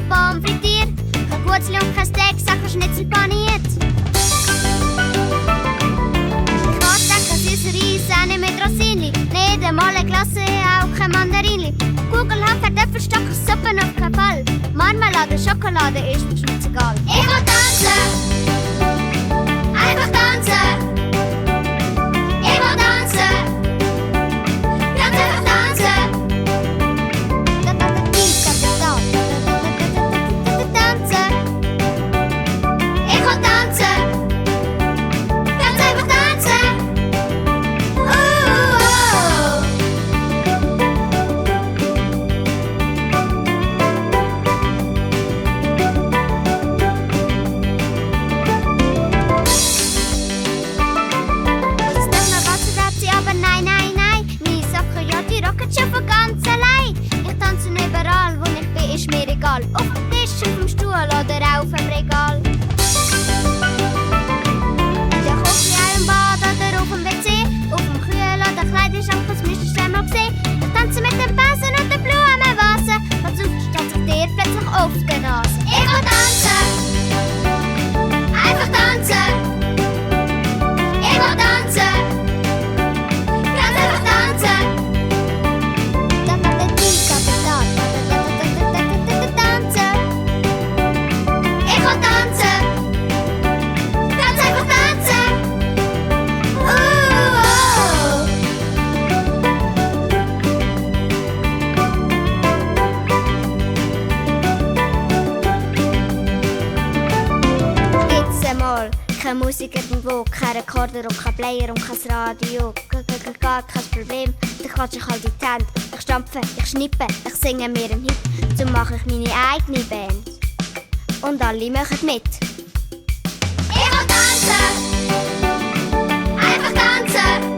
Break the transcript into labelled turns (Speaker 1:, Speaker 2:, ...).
Speaker 1: Pommes frittiert. Kein Gutzli und kein Steak, Sachen Schnitzel paniert. Ich wollte kein süßer Reis, auch nicht mit Rosinen. Nicht einmal eine Klasse, auch kein Mandarinli. Kugelhaft, Kartoffelstock, Suppen auf keinen Fall. Marmelade, Schokolade ist mir scheißegal. Ich will tanzen, einfach tanzen. Ich will tanzen, ganz einfach tanzen. Tanzen. Ich will tanzen, ganz einfach tanzen. Schon von ganz allein. Ich tanze überall, wo ich bin, ist mir egal. Auf dem Tisch, auf dem Stuhl oder auf dem Regal. In der Küche, auch im Bad oder auf dem WC. Auf dem Kühl oder Kleiderschrank, das müsstest du mal sehen. Ich tanze mit den Besen und den Blumenvasen. Und sonst steht sich dir plötzlich auf der Nase. Ich will tanzen, einfach tanzen. Ich will tanzen, ganz einfach tanzen. Keine Musik irgendwo, kein Rekorder und kein Player und kein Radio. Gar kein Problem, dann klatsche ich halt in die Hände. Ich stampfe, ich schnippe, ich singe mir einen Hit. So mache ich meine eigene Band. Und alle machen mit. Ich will tanzen, einfach tanzen.